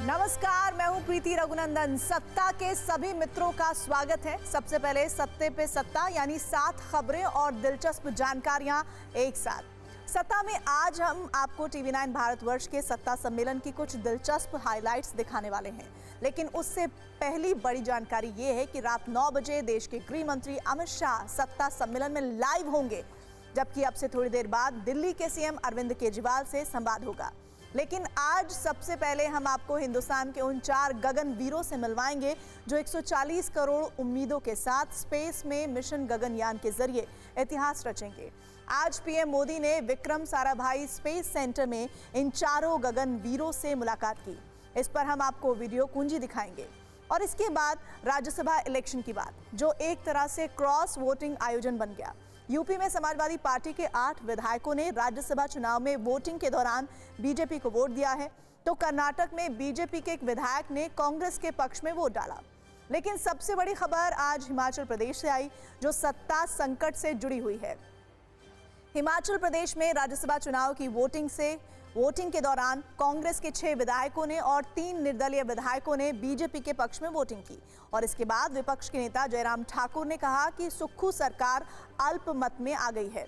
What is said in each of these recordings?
नमस्कार, मैं हूं प्रीति रघुनंदन। सत्ता के सभी मित्रों का स्वागत है। सबसे पहले सत्ते पे सत्ता यानी 7 खबरें और दिलचस्प जानकारियां एक साथ। सत्ता में आज हम आपको टीवी 9 भारतवर्ष के सत्ता सम्मेलन की कुछ दिलचस्प हाइलाइट्स दिखाने वाले हैं। लेकिन उससे पहली बड़ी जानकारी ये है कि रात 9 बजे देश के गृह मंत्री अमित शाह सत्ता सम्मेलन में लाइव होंगे, जबकि अब से थोड़ी देर बाद दिल्ली के सीएम अरविंद केजरीवाल से संवाद होगा। लेकिन आज सबसे पहले हम आपको हिंदुस्तान के उन 4 गगनवीरों से मिलवाएंगे जो 140 करोड़ उम्मीदों के साथ स्पेस में मिशन गगनयान के जरिए इतिहास रचेंगे। आज पीएम मोदी ने विक्रम साराभाई स्पेस सेंटर में इन चारों गगनवीरों से मुलाकात की। इस पर हम आपको वीडियो कुंजी दिखाएंगे। और इसके बाद राज्यसभा इलेक्शन की बात, जो एक तरह से क्रॉस वोटिंग आयोजन बन गया। यूपी में समाजवादी पार्टी के 8 विधायकों ने राज्यसभा चुनाव में वोटिंग के दौरान बीजेपी को वोट दिया है, तो कर्नाटक में बीजेपी के एक विधायक ने कांग्रेस के पक्ष में वोट डाला। लेकिन सबसे बड़ी खबर आज हिमाचल प्रदेश से आई, जो सत्ता संकट से जुड़ी हुई है। हिमाचल प्रदेश में राज्यसभा चुनाव की वोटिंग के दौरान कांग्रेस के 6 विधायकों ने और 3 निर्दलीय विधायकों ने बीजेपी के पक्ष में वोटिंग की। और इसके बाद विपक्ष के नेता जयराम ठाकुर ने कहा कि सुक्खू सरकार अल्पमत में आ गई है।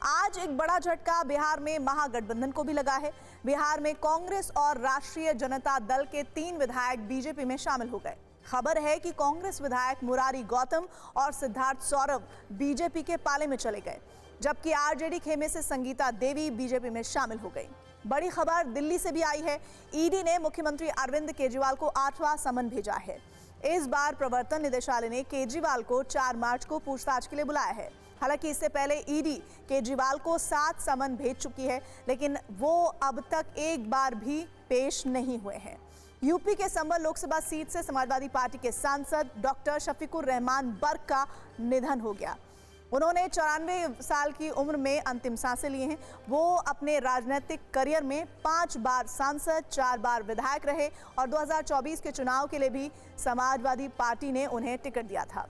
आज एक बड़ा झटका बिहार में महागठबंधन को भी लगा है। बिहार में कांग्रेस और राष्ट्रीय जनता दल के 3 विधायक बीजेपी में शामिल हो गए। खबर है कि कांग्रेस विधायक मुरारी गौतम और सिद्धार्थ सौरभ बीजेपी के पाले में चले गए, जबकि आरजेडी खेमे से संगीता देवी बीजेपी में शामिल हो गई। बड़ी खबर दिल्ली से भी आई है। ईडी ने मुख्यमंत्री अरविंद केजरीवाल को 8वां समन भेजा है। इस बार प्रवर्तन निदेशालय ने केजरीवाल को 4 मार्च को पूछताछ के लिए बुलाया है। हालांकि इससे पहले ईडी केजरीवाल को 7 समन भेज चुकी है, लेकिन वो अब तक एक बार भी पेश नहीं हुए हैं। यूपी के संभल लोकसभा सीट से समाजवादी पार्टी के सांसद डॉक्टर शफीकुर रहमान बर्क का निधन हो गया। उन्होंने 94 साल की उम्र में अंतिम सांसें ली हैं। वो अपने राजनीतिक करियर में 5 बार सांसद, 4 बार विधायक रहे और 2024 के चुनाव के लिए भी समाजवादी पार्टी ने उन्हें टिकट दिया था।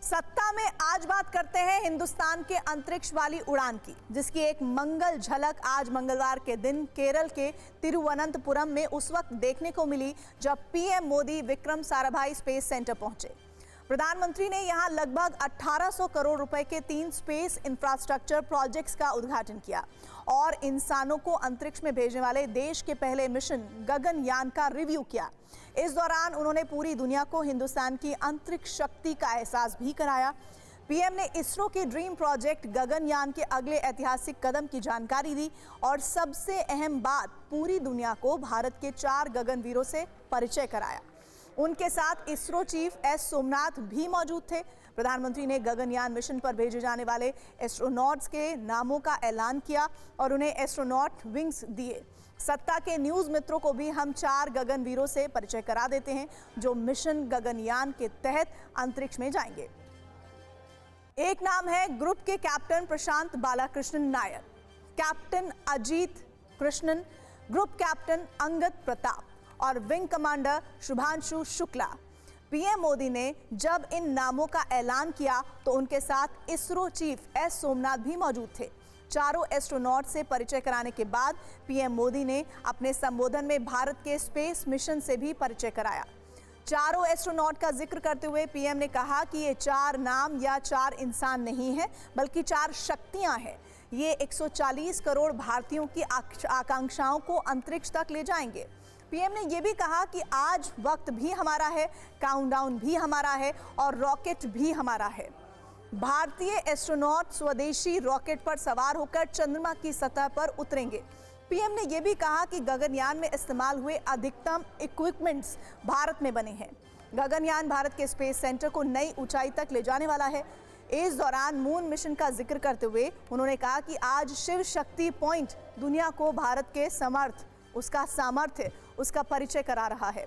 सत्ता में आज बात करते हैं हिंदुस्तान के अंतरिक्ष वाली उड़ान की, जिसकी एक मंगल झलक आज मंगलवार के दिन केरल के तिरुवनंतपुरम में उस वक्त देखने को मिली जब PM Modi Vikram Sarabhai space centre पहुंचे। प्रधानमंत्री ने यहां लगभग 1800 करोड़ रुपए के 3 स्पेस इंफ्रास्ट्रक्चर प्रोजेक्ट्स का उद्घाटन किया और इंसानों को अंतरिक्ष में भेजने वाले देश के पहले मिशन गगनयान का रिव्यू किया। इस दौरान उन्होंने पूरी दुनिया को हिंदुस्तान की अंतरिक्ष शक्ति का एहसास भी कराया। पीएम ने इसरो के ड्रीम प्रोजेक्ट गगनयान के अगले ऐतिहासिक कदम की जानकारी दी और सबसे अहम बात, पूरी दुनिया को भारत के 4 गगनवीरों से परिचय कराया। उनके साथ इसरो चीफ एस सोमनाथ भी मौजूद थे। प्रधानमंत्री ने गगनयान मिशन पर भेजे जाने वाले एस्ट्रोनॉट्स के नामों का ऐलान किया और उन्हें एस्ट्रोनॉट विंग्स दिए। सत्ता के न्यूज मित्रों को भी हम 4 गगनवीरों से परिचय करा देते हैं जो मिशन गगनयान के तहत अंतरिक्ष में जाएंगे। एक नाम है ग्रुप के captain Prashant Balakrishnan Nair, captain Ajit Krishnan, group captain Angad Pratap और wing commander Shubhanshu Shukla. PM Modi ने जब इन नामों का ऐलान किया तो उनके साथ इसरो चीफ एस सोमनाथ भी मौजूद थे। चारों एस्ट्रोनॉट से परिचय कराने के बाद पीएम मोदी ने अपने संबोधन में भारत के स्पेस मिशन से भी परिचय कराया। चारों एस्ट्रोनॉट का जिक्र करते हुए पीएम ने कहा कि ये 4 नाम या 4 इंसान नहीं है, बल्कि 4 शक्तियां हैं। ये 140 करोड़ भारतीयों की आकांक्षाओं को अंतरिक्ष तक ले जाएंगे। पीएम ने यह भी कहा कि आज वक्त भी हमारा है, काउंटडाउन भी हमारा है और रॉकेट भी हमारा है। भारतीय एस्ट्रोनॉट स्वदेशी रॉकेट पर सवार होकर चंद्रमा की सतह पर उतरेंगे। पीएम ने यह भी कहा कि गगनयान में इस्तेमाल हुए अधिकतम इक्विपमेंट्स भारत में बने हैं। गगनयान भारत के स्पेस सेंटर को नई ऊंचाई तक ले जाने वाला है। इस दौरान मून मिशन का जिक्र करते हुए उन्होंने कहा कि आज शिव शक्ति पॉइंट दुनिया को भारत के उसका सामर्थ्य, उसका परिचय करा रहा है।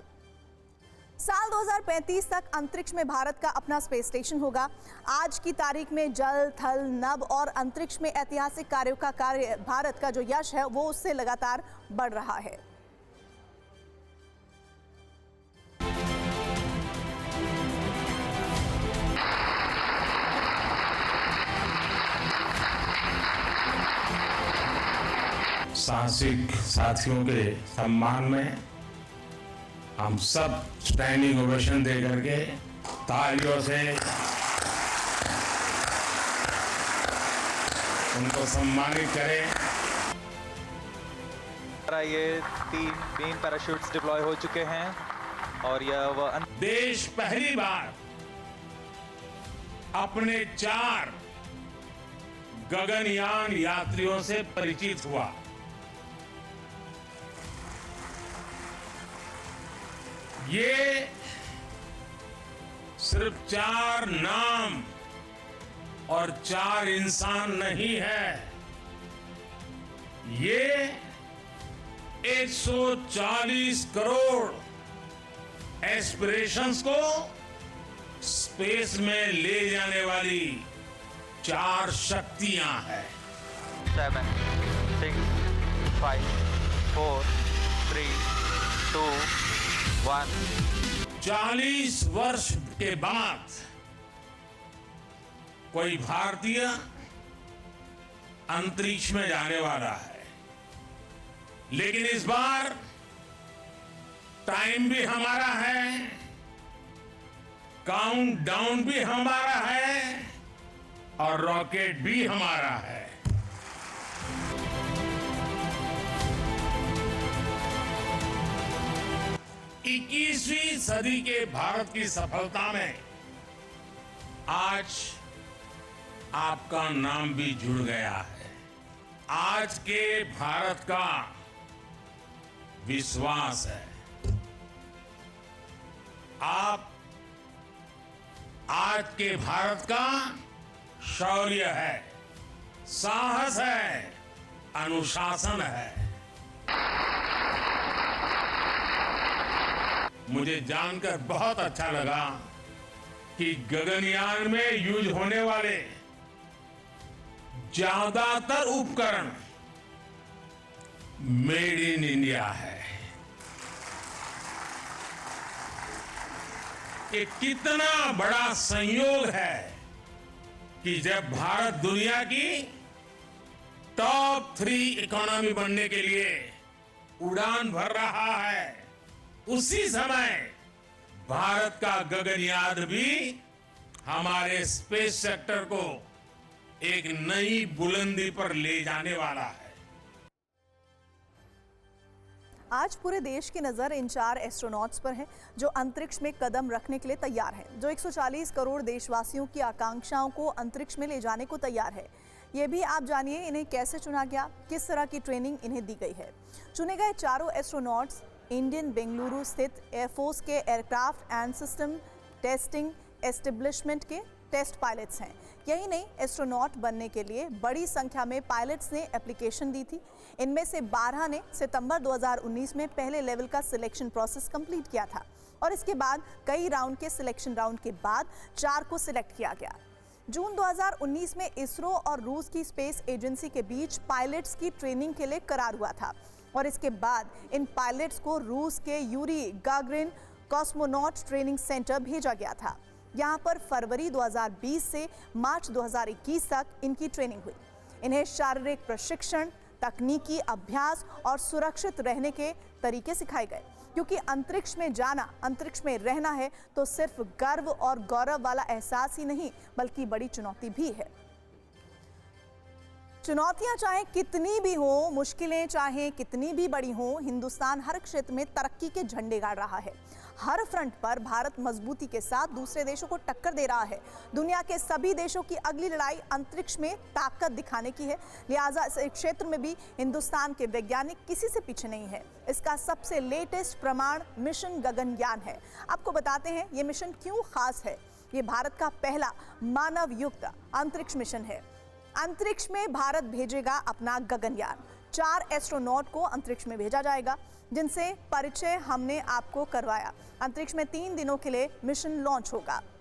साल 2035 तक अंतरिक्ष में भारत का अपना स्पेस स्टेशन होगा। आज की तारीख में जल, थल, नभ और अंतरिक्ष में ऐतिहासिक कार्यों का भारत का जो यश है वो उससे लगातार बढ़ रहा है। साहसिक साथियों के सम्मान में हम सब स्टैंडिंग ओवेशन दे करके तालियों से उनको सम्मानित करें। ये तीन पैराशूट्स डिप्लॉय हो चुके हैं और यह देश पहली बार अपने 4 गगनयान यात्रियों से परिचित हुआ। ये सिर्फ 4 नाम और 4 इंसान नहीं है, ये 140 करोड़ एस्पिरेशंस को स्पेस में ले जाने वाली 4 शक्तियां हैं। 7, 6, 5, 4, 3, 2, 1। 40 वर्ष के बाद कोई भारतीय अंतरिक्ष में जाने वाला है, लेकिन इस बार टाइम भी हमारा है, काउंटडाउन भी हमारा है और रॉकेट भी हमारा है। इक्कीसवीं सदी के भारत की सफलता में आज आपका नाम भी जुड़ गया है। आज के भारत का विश्वास है, आप आज के भारत का शौर्य है, साहस है, अनुशासन है। मुझे जानकर बहुत अच्छा लगा कि गगनयान में यूज होने वाले ज्यादातर उपकरण मेड इन इंडिया है। ये कितना बड़ा संयोग है कि जब भारत दुनिया की टॉप 3 इकोनॉमी बनने के लिए उड़ान भर रहा है, उसी समय भारत का गगनयान भी हमारे स्पेस सेक्टर को एक नई बुलंदी पर ले जाने वाला है। आज पूरे देश की नज़र इन 4 एस्ट्रोनॉट्स पर है जो अंतरिक्ष में कदम रखने के लिए तैयार हैं, जो 140 करोड़ देशवासियों की आकांक्षाओं को अंतरिक्ष में ले जाने को तैयार है। ये भी आप जानिए इन्हें कैसे चुना गया, किस तरह की ट्रेनिंग इन्हें दी गई है। चुने गए चारों एस्ट्रोनॉट्स इंडियन बेंगलुरु स्थित एयरफोर्स के aircraft and system testing establishment के टेस्ट पायलट्स हैं। यही नहीं, एस्ट्रोनॉट बनने के लिए बड़ी संख्या में पायलट्स ने एप्लीकेशन दी थी। इनमें से 12 ने सितंबर 2019 में पहले लेवल का सिलेक्शन प्रोसेस कंप्लीट किया था और इसके बाद कई राउंड के सिलेक्शन राउंड के बाद 4 को सिलेक्ट किया गया। जून 2019 में इसरो और रूस की स्पेस एजेंसी के बीच पायलट्स की ट्रेनिंग के लिए करार हुआ था और इसके बाद इन पायलट्स को रूस के Yuri Gagarin cosmonaut training centre भेजा गया था। यहाँ पर फरवरी 2020 से मार्च 2021 तक इनकी ट्रेनिंग हुई। इन्हें शारीरिक प्रशिक्षण, तकनीकी अभ्यास और सुरक्षित रहने के तरीके सिखाए गए, क्योंकि अंतरिक्ष में जाना, अंतरिक्ष में रहना है तो सिर्फ गर्व और गौरव वाला एहसास ही नहीं बल्कि बड़ी चुनौती भी है। चुनौतियां चाहे कितनी भी हो, मुश्किलें चाहे कितनी भी बड़ी हो, हिंदुस्तान हर क्षेत्र में तरक्की के झंडे गाड़ रहा है। हर फ्रंट पर भारत मजबूती के साथ दूसरे देशों को टक्कर दे रहा है। दुनिया के सभी देशों की अगली लड़ाई अंतरिक्ष में ताकत दिखाने की है, लिहाजा इस क्षेत्र में भी हिंदुस्तान के वैज्ञानिक किसी से पीछे नहीं है। इसका सबसे लेटेस्ट प्रमाण मिशन गगनयान है। आपको बताते हैं ये मिशन क्यों खास है। ये भारत का पहला मानव युक्त अंतरिक्ष मिशन है। अंतरिक्ष में भारत भेजेगा अपना गगनयान। 4 एस्ट्रोनॉट को अंतरिक्ष में भेजा जाएगा, जिनसे परिचय हमने आपको करवाया। अंतरिक्ष में 3 दिनों के लिए मिशन लॉन्च होगा।